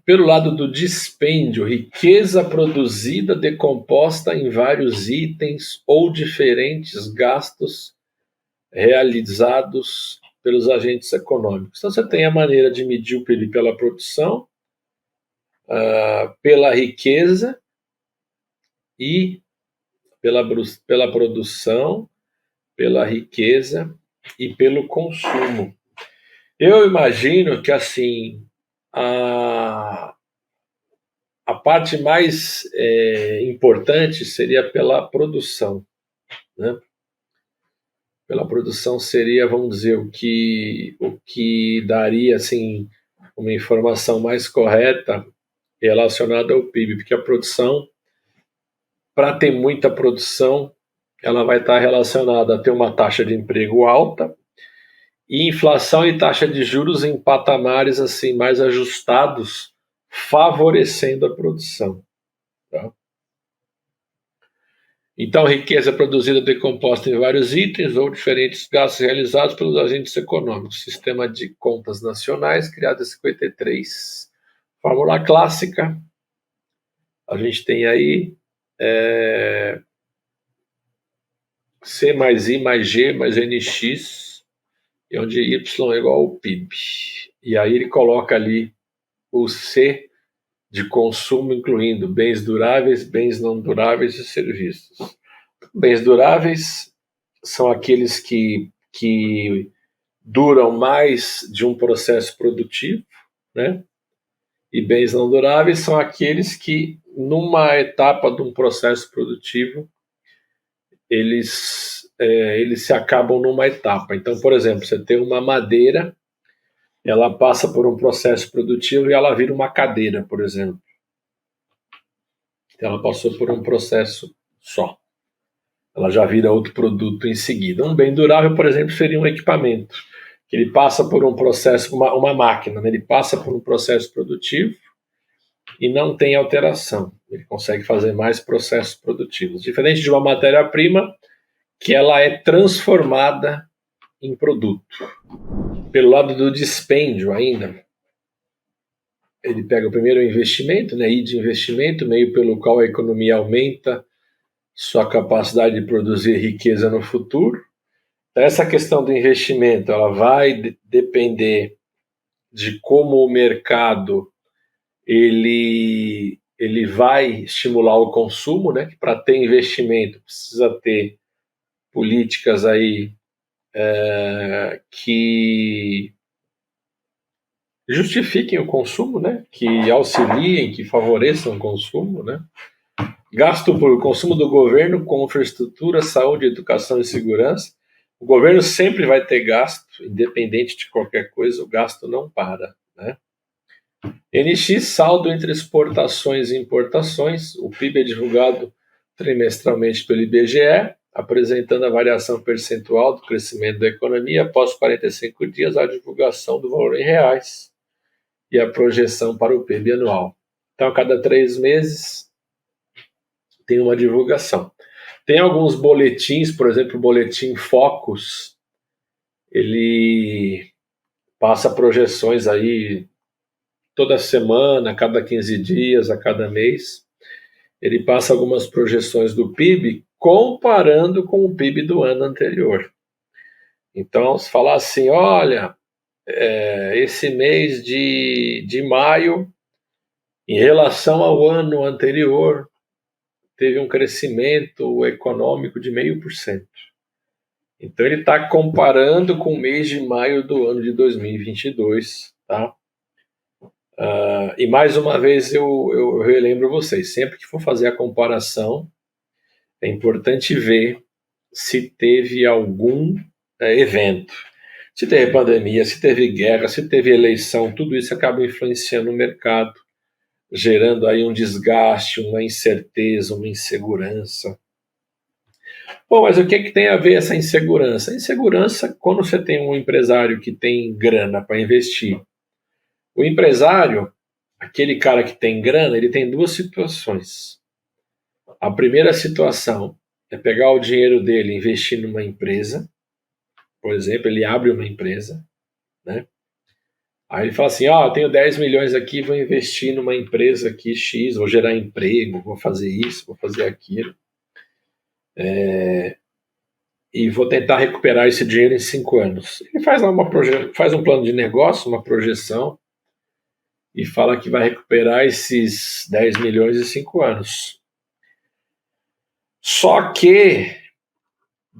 Pelo lado do dispêndio, riqueza produzida decomposta em vários itens ou diferentes gastos realizados pelos agentes econômicos. Então você tem a maneira de medir o PIB pela produção, pela riqueza e pela produção, pela riqueza e pelo consumo. Eu imagino que assim a parte mais importante seria pela produção, né? Pela produção seria, vamos dizer, o que daria assim uma informação mais correta relacionada ao PIB, porque a produção, para ter muita produção, ela vai estar relacionada a ter uma taxa de emprego alta e inflação e taxa de juros em patamares assim mais ajustados, favorecendo a produção. Tá? Então, riqueza produzida decomposta em vários itens ou diferentes gastos realizados pelos agentes econômicos. Sistema de contas nacionais, criado em 53. Fórmula clássica. A gente tem aí C mais I mais G mais NX, onde Y é igual ao PIB. E aí ele coloca ali o C de consumo, incluindo bens duráveis, bens não duráveis e serviços. Bens duráveis são aqueles que duram mais de um processo produtivo, né? E bens não duráveis são aqueles que, numa etapa de um processo produtivo, eles se acabam numa etapa. Então, por exemplo, você tem uma madeira, ela passa por um processo produtivo e ela vira uma cadeira, por exemplo. Então, ela passou por um processo só. Ela já vira outro produto em seguida. Um bem durável, por exemplo, seria um equipamento, que ele passa por um processo, uma máquina, né? Ele passa por um processo produtivo e não tem alteração. Ele consegue fazer mais processos produtivos. Diferente de uma matéria-prima, que ela é transformada em produto. Pelo lado do dispêndio ainda, ele pega o primeiro investimento, né? I de investimento, meio pelo qual a economia aumenta sua capacidade de produzir riqueza no futuro. Então, essa questão do investimento, ela vai depender de como o mercado ele vai estimular o consumo, né? Para ter investimento precisa ter políticas aí que justifiquem o consumo, né? Que auxiliem, que favoreçam o consumo, né? Gasto por consumo do governo com infraestrutura, saúde, educação e segurança. O governo sempre vai ter gasto, independente de qualquer coisa, o gasto não para, né? NX, saldo entre exportações e importações. O PIB é divulgado trimestralmente pelo IBGE, apresentando a variação percentual do crescimento da economia após 45 dias a divulgação do valor em reais e a projeção para o PIB anual. Então, a cada 3 meses tem uma divulgação. Tem alguns boletins, por exemplo, o boletim Focus, ele passa projeções aí toda semana, a cada 15 dias, a cada mês. Ele passa algumas projeções do PIB comparando com o PIB do ano anterior. Então, se falar assim, olha, esse mês de maio, em relação ao ano anterior, teve um crescimento econômico de 0,5%. Então, ele está comparando com o mês de maio do ano de 2022, tá? E mais uma vez eu relembro vocês, sempre que for fazer a comparação, é importante ver se teve algum evento. Se teve pandemia, se teve guerra, se teve eleição, tudo isso acaba influenciando o mercado, gerando aí um desgaste, uma incerteza, uma insegurança. Pô, mas o que tem a ver essa insegurança? A insegurança, quando você tem um empresário que tem grana para investir, o empresário, aquele cara que tem grana, ele tem duas situações. A primeira situação é pegar o dinheiro dele e investir numa empresa. Por exemplo, ele abre uma empresa, né? Aí ele fala assim, eu tenho 10 milhões aqui, vou investir numa empresa aqui X, vou gerar emprego, vou fazer isso, vou fazer aquilo. E vou tentar recuperar esse dinheiro em 5 anos. Ele faz lá faz um plano de negócio, uma projeção, e fala que vai recuperar esses 10 milhões em 5 anos. Só que,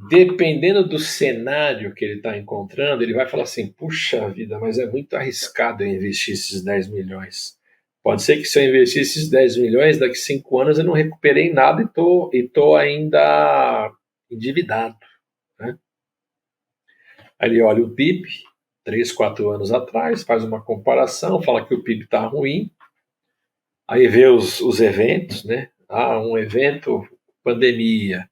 dependendo do cenário que ele está encontrando, ele vai falar assim, puxa vida, mas é muito arriscado eu investir esses 10 milhões. Pode ser que se eu investir esses 10 milhões, daqui a 5 anos eu não recuperei nada e tô ainda endividado, né? Aí ele olha o PIB, 3, 4 anos atrás, faz uma comparação, fala que o PIB está ruim, aí vê os eventos, né? Um evento, pandemia,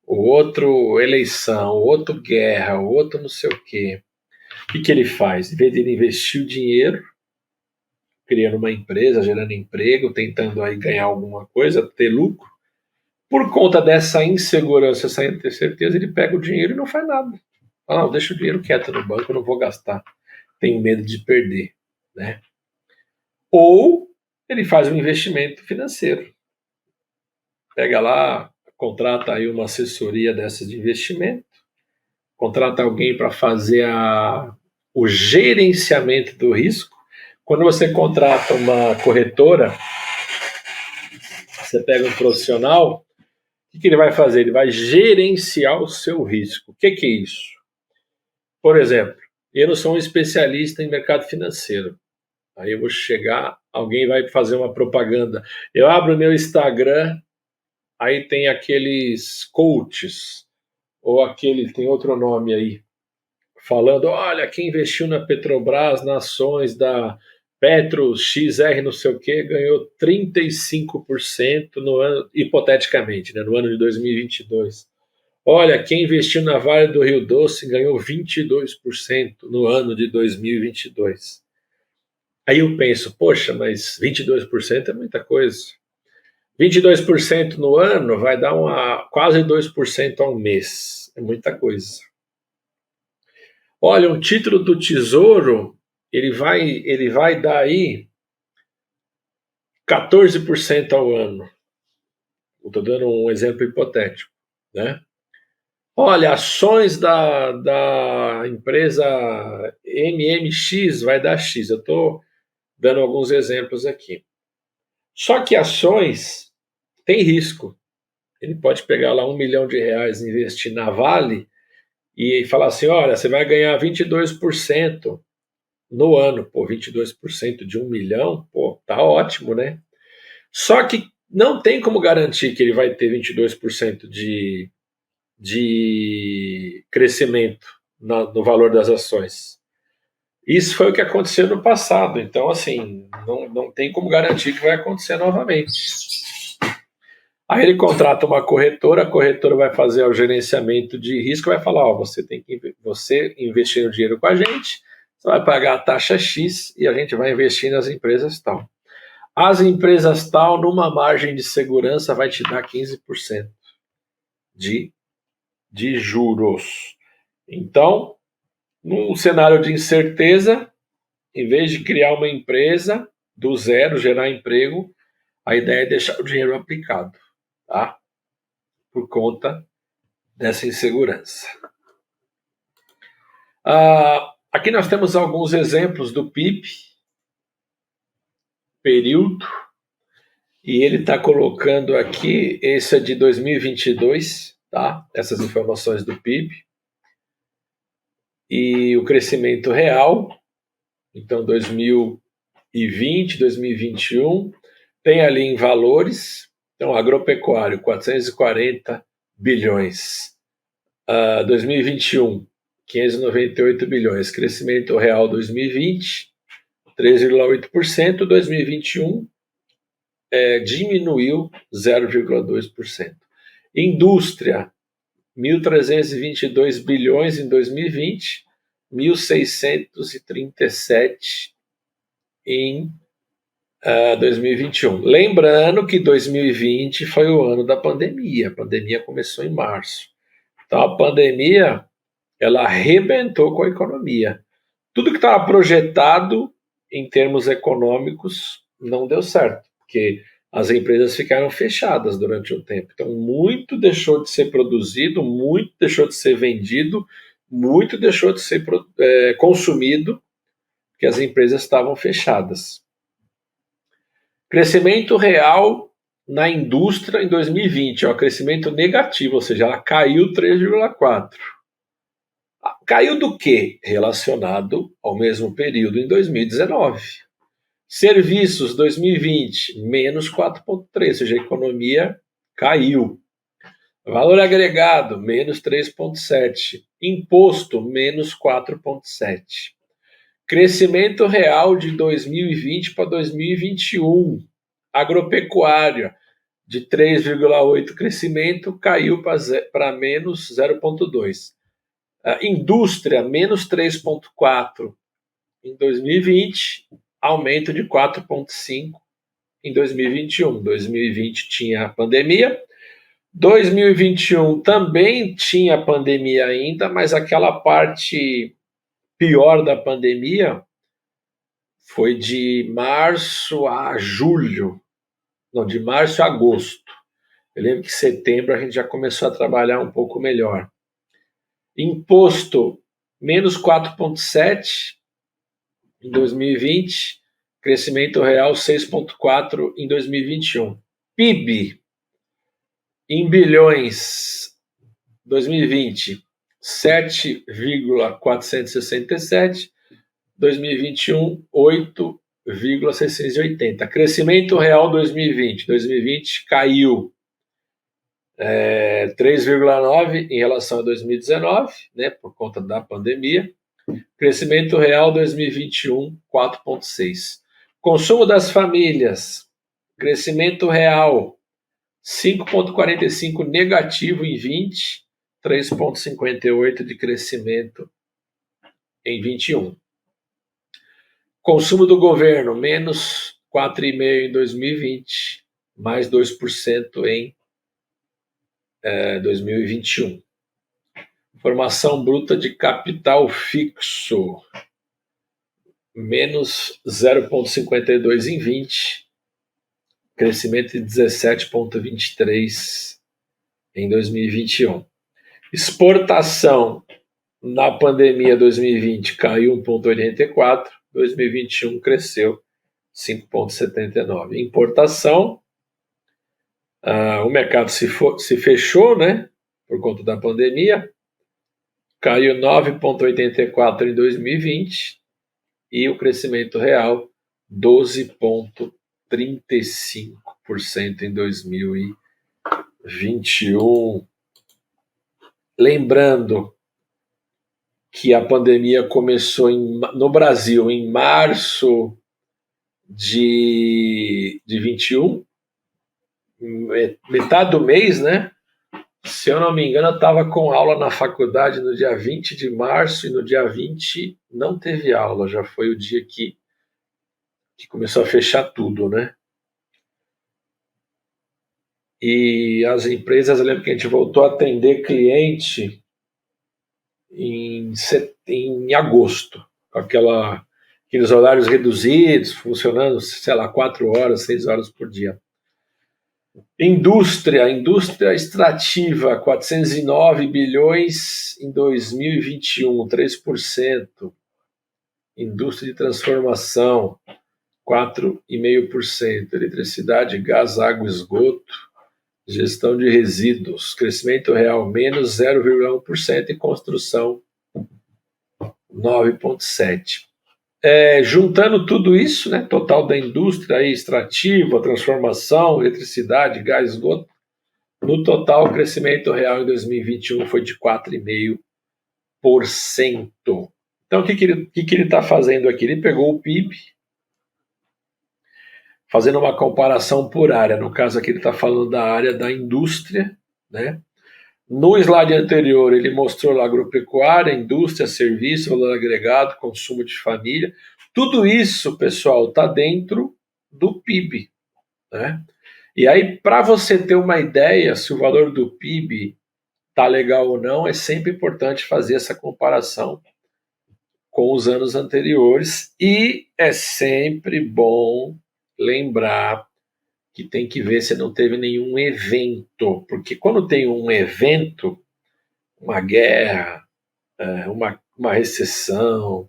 o outro eleição, o outro guerra, o outro não sei o quê. O que ele faz? Em vez de ele investir o dinheiro, criando uma empresa, gerando emprego, tentando aí ganhar alguma coisa, ter lucro, por conta dessa insegurança, essa incerteza, ele pega o dinheiro e não faz nada. Fala, não, deixa o dinheiro quieto no banco, eu não vou gastar. Tenho medo de perder, né? Ou ele faz um investimento financeiro. Pega lá, contrata aí uma assessoria dessas de investimento, contrata alguém para fazer o gerenciamento do risco. Quando você contrata uma corretora, você pega um profissional, o que ele vai fazer? Ele vai gerenciar o seu risco. O que é isso? Por exemplo, eu não sou um especialista em mercado financeiro. Aí eu vou chegar, alguém vai fazer uma propaganda. Eu abro o meu Instagram, aí tem aqueles coaches, ou tem outro nome aí, falando, olha, quem investiu na Petrobras, nas ações da Petro XR não sei o que, ganhou 35% no ano, hipoteticamente, né, no ano de 2022. Olha, quem investiu na Vale do Rio Doce ganhou 22% no ano de 2022. Aí eu penso, poxa, mas 22% é muita coisa. 22% no ano vai dar quase 2% ao mês. É muita coisa. Olha, um título do Tesouro, ele vai dar aí 14% ao ano. Estou dando um exemplo hipotético, né? Olha, ações da empresa MMX vai dar X. Eu estou dando alguns exemplos aqui. Só que ações tem risco. Ele pode pegar lá R$1 milhão e investir na Vale e falar assim, olha, você vai ganhar 22% no ano. Pô, 22% de 1 milhão, pô, tá ótimo, né? Só que não tem como garantir que ele vai ter 22% de crescimento no valor das ações. Isso foi o que aconteceu no passado, então, assim, não tem como garantir que vai acontecer novamente. Aí ele contrata uma corretora, a corretora vai fazer o gerenciamento de risco, vai falar, ó, você investir o dinheiro com a gente, você vai pagar a taxa X e a gente vai investir nas empresas tal. As empresas tal, numa margem de segurança, vai te dar 15% de juros. Então, num cenário de incerteza, em vez de criar uma empresa do zero, gerar emprego, a ideia é deixar o dinheiro aplicado, tá? Por conta dessa insegurança. Aqui nós temos alguns exemplos do PIB, período, e ele está colocando aqui, esse é de 2022, tá? Essas informações do PIB. E o crescimento real, então 2020, 2021, tem ali em valores, então agropecuário, 440 bilhões, 2021, 598 bilhões, crescimento real 2020, 3,8%, 2021 diminuiu 0,2%. Indústria, 1.322 bilhões em 2020, 1.637 em 2021. Lembrando que 2020 foi o ano da pandemia. A pandemia começou em março. Então a pandemia, ela arrebentou com a economia. Tudo que estava projetado em termos econômicos não deu certo, porque as empresas ficaram fechadas durante um tempo. Então, muito deixou de ser produzido, muito deixou de ser vendido, muito deixou de ser consumido, porque as empresas estavam fechadas. Crescimento real na indústria em 2020, crescimento negativo, ou seja, ela caiu 3,4%. Caiu do quê? Relacionado ao mesmo período em 2019. Serviços 2020, menos 4,3%, ou seja, a economia caiu. Valor agregado, menos 3,7%. Imposto, menos 4,7%. Crescimento real de 2020 para 2021. Agropecuária, de 3,8% crescimento, caiu para menos 0,2%. Indústria, menos 3,4% em 2020, aumento de 4,5% em 2021. 2020 tinha a pandemia, 2021 também tinha pandemia ainda, mas aquela parte pior da pandemia foi de março a julho, não, de março a agosto. Eu lembro que em setembro a gente já começou a trabalhar um pouco melhor. Imposto, menos 4,7% em 2020, crescimento real 6,4% em 2021. PIB, em bilhões, 2020, 7,467, 2021, 8,680. Crescimento real 2020 caiu 3,9% em relação a 2019, né, por conta da pandemia. Crescimento real 2021, 4,6%. Consumo das famílias, crescimento real 5,45% negativo em 20, 3,58% de crescimento em 21. Consumo do governo, menos 4,5% em 2020, mais 2% em 2021. Formação bruta de capital fixo, menos 0,52 em 20, crescimento de 17,23 em 2021. Exportação na pandemia 2020 caiu 1,84, 2021 cresceu 5,79. Importação, o mercado se fechou, né, por conta da pandemia, caiu 9,84 em 2020 e o crescimento real 12,35 em 2021. Lembrando que a pandemia começou no Brasil em março de 21, metade do mês, né? Se eu não me engano, eu estava com aula na faculdade no dia 20 de março e no dia 20 não teve aula, já foi o dia que começou a fechar tudo, né? E as empresas, eu lembro que a gente voltou a atender cliente em agosto, com aqueles horários reduzidos, funcionando, sei lá, 4 horas, 6 horas por dia. Indústria extrativa, 409 bilhões em 2021, 3%. Indústria de transformação, 4,5%. Eletricidade, gás, água, esgoto, gestão de resíduos, crescimento real menos 0,1% e construção 9,7%. Juntando tudo isso, né, total da indústria aí, extrativa, transformação, eletricidade, gás, esgoto, no total o crescimento real em 2021 foi de 4,5%. Então o que ele está fazendo aqui? Ele pegou o PIB, fazendo uma comparação por área. No caso aqui ele está falando da área da indústria, né? No slide anterior ele mostrou lá agropecuária, indústria, serviço, valor agregado, consumo de família. Tudo isso, pessoal, está dentro do PIB, né? E aí, para você ter uma ideia se o valor do PIB está legal ou não, é sempre importante fazer essa comparação com os anos anteriores e é sempre bom lembrar que tem que ver se não teve nenhum evento, porque quando tem um evento, uma guerra, uma recessão,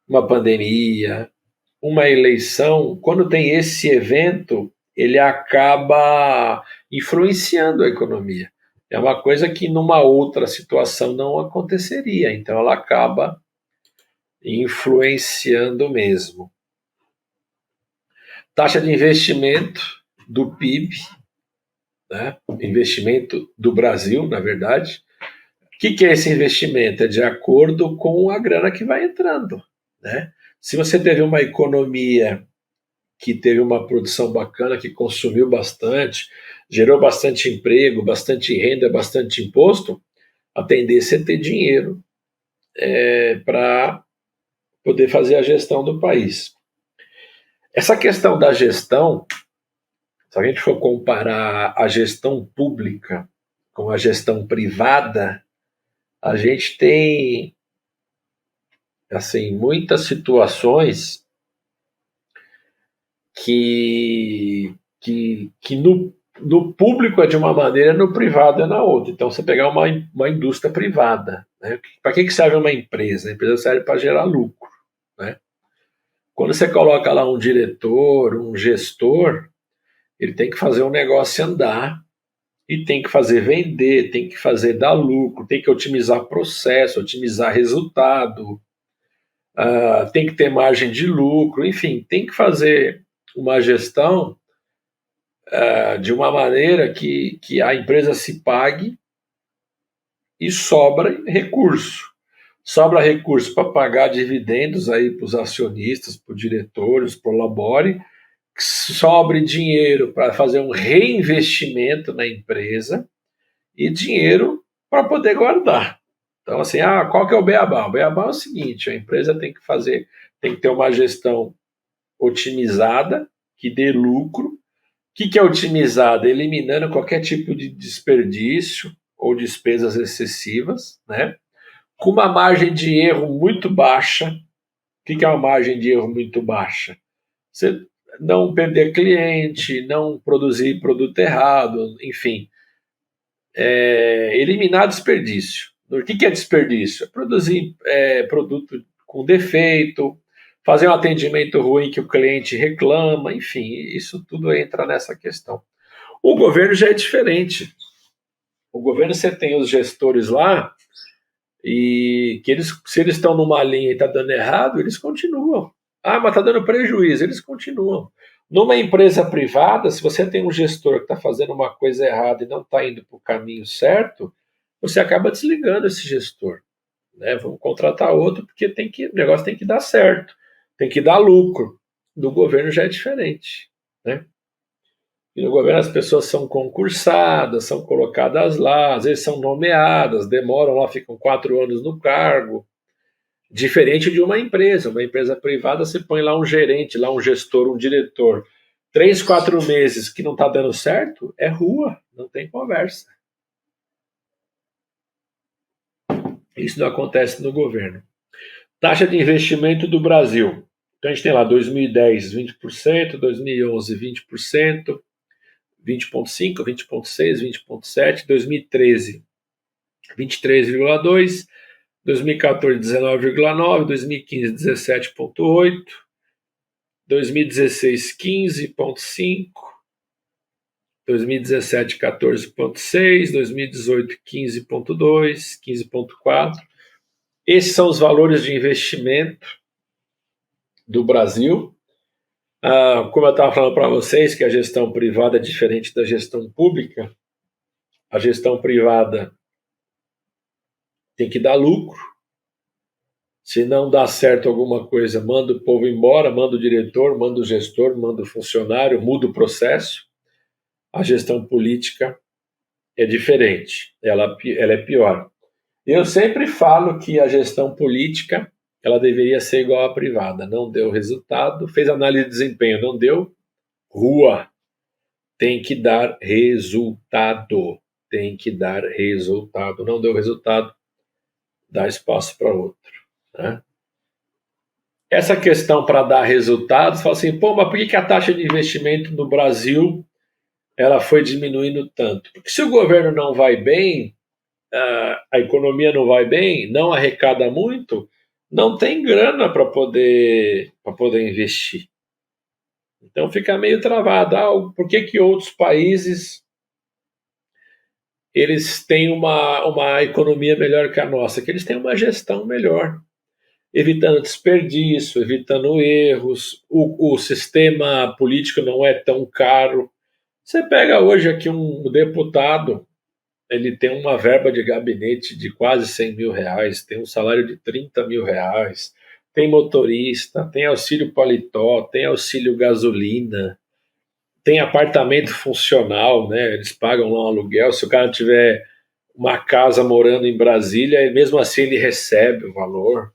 uma pandemia, uma eleição, quando tem esse evento, ele acaba influenciando a economia. É uma coisa que numa outra situação não aconteceria, então ela acaba influenciando mesmo. Taxa de investimento do PIB, né? Investimento do Brasil, na verdade. O que é esse investimento? É de acordo com a grana que vai entrando, né? Se você teve uma economia que teve uma produção bacana, que consumiu bastante, gerou bastante emprego, bastante renda, bastante imposto, a tendência é ter dinheiro para poder fazer a gestão do país. Essa questão da gestão, se a gente for comparar a gestão pública com a gestão privada, a gente tem assim muitas situações que no público é de uma maneira, no privado é na outra. Então, você pegar uma indústria privada, né? Para que serve uma empresa? A empresa serve para gerar lucro, né? Quando você coloca lá um diretor, um gestor, ele tem que fazer o negócio andar e tem que fazer vender, tem que fazer dar lucro, tem que otimizar processo, otimizar resultado, tem que ter margem de lucro, enfim, tem que fazer uma gestão de uma maneira que a empresa se pague e sobra recurso. Sobra recurso para pagar dividendos aí para os acionistas, para os diretores, para o labore, sobre dinheiro para fazer um reinvestimento na empresa e dinheiro para poder guardar. Então, assim, qual que é o beabá? O beabá é o seguinte: a empresa tem que ter uma gestão otimizada, que dê lucro. O que é otimizada? Eliminando qualquer tipo de desperdício ou despesas excessivas, né? Com uma margem de erro muito baixa. O que é uma margem de erro muito baixa? Você não perder cliente, não produzir produto errado, enfim. Eliminar desperdício. O que é desperdício? É produzir produto com defeito, fazer um atendimento ruim que o cliente reclama, enfim, isso tudo entra nessa questão. O governo já é diferente. O governo, você tem os gestores lá, e que se eles estão numa linha e está dando errado, eles continuam. Mas está dando prejuízo, eles continuam. Numa empresa privada, se você tem um gestor que está fazendo uma coisa errada e não está indo para o caminho certo, você acaba desligando esse gestor, né? Vamos contratar outro porque o negócio tem que dar certo, tem que dar lucro. Do governo já é diferente, né? E no governo as pessoas são concursadas, são colocadas lá, às vezes são nomeadas, demoram lá, ficam 4 anos no cargo. Diferente de uma empresa privada, você põe lá um gerente, lá um gestor, um diretor. 3, 4 meses que não está dando certo, é rua, não tem conversa. Isso não acontece no governo. Taxa de investimento do Brasil. Então a gente tem lá 2010, 20%, 2011, 20%, 20,5%, 20,6%, 20,7%, 2013, 23,2%, 2014, 19,9%, 2015, 17,8%, 2016, 15,5%, 2017, 14,6%, 2018, 15,2%, 15,4%. Esses são os valores de investimento do Brasil. Como eu estava falando para vocês, que a gestão privada é diferente da gestão pública, a gestão privada tem que dar lucro. Se não dá certo alguma coisa, manda o povo embora, manda o diretor, manda o gestor, manda o funcionário, muda o processo. A gestão política é diferente, ela é pior. Eu sempre falo que a gestão política ela deveria ser igual à privada. Não deu resultado, fez análise de desempenho, não deu, rua. Tem que dar resultado. Tem que dar resultado. Não deu resultado, dá espaço para outro. Né? Essa questão para dar resultados, fala assim, pô, mas por que a taxa de investimento no Brasil ela foi diminuindo tanto? Porque se o governo não vai bem, a economia não vai bem, não arrecada muito, não tem grana para poder investir. Então fica meio travado. Por que outros países eles têm uma economia melhor que a nossa? Que eles têm uma gestão melhor, evitando desperdício, evitando erros, o sistema político não é tão caro. Você pega hoje aqui um deputado, ele tem uma verba de gabinete de quase 100 mil reais, tem um salário de 30 mil reais, tem motorista, tem auxílio paletó, tem auxílio gasolina, tem apartamento funcional, né? Eles pagam lá um aluguel. Se o cara tiver uma casa morando em Brasília, mesmo assim ele recebe o valor.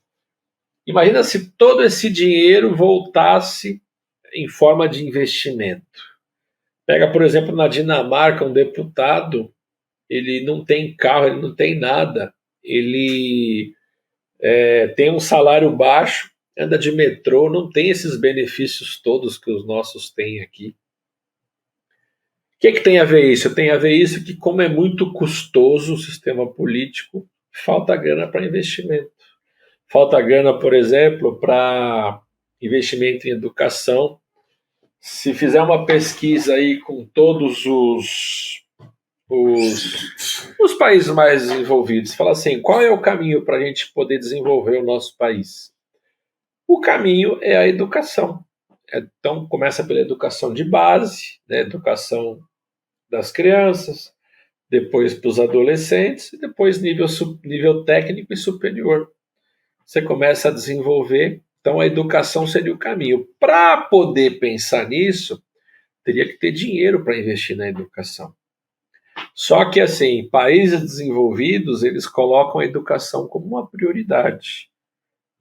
Imagina se todo esse dinheiro voltasse em forma de investimento. Pega, por exemplo, na Dinamarca, um deputado, ele não tem carro, ele não tem nada. Ele tem um salário baixo, anda de metrô, não tem esses benefícios todos que os nossos têm aqui. O que tem a ver isso? Tem a ver isso que, como é muito custoso o sistema político, falta grana para investimento. Falta grana, por exemplo, para investimento em educação. Se fizer uma pesquisa aí com todos os países mais desenvolvidos, fala assim, qual é o caminho para a gente poder desenvolver o nosso país? O caminho é a educação. Então, começa pela educação de base, né, educação das crianças, depois para os adolescentes, e depois nível técnico e superior. Você começa a desenvolver, então a educação seria o caminho. Para poder pensar nisso, teria que ter dinheiro para investir na educação. Só que, assim, países desenvolvidos, eles colocam a educação como uma prioridade.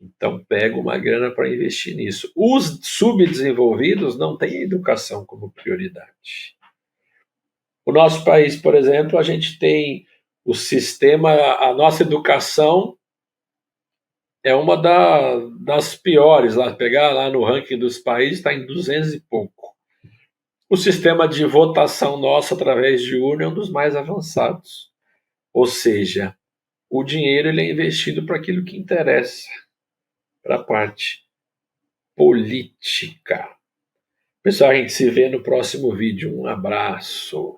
Então, pega uma grana para investir nisso. Os subdesenvolvidos não têm a educação como prioridade. O nosso país, por exemplo, a gente tem o sistema, a nossa educação é uma das piores. Lá, pegar lá no ranking dos países, está em 200 e pouco. O sistema de votação nosso através de urna é um dos mais avançados. Ou seja, o dinheiro ele é investido para aquilo que interessa, para a parte política. Pessoal, a gente se vê no próximo vídeo. Um abraço.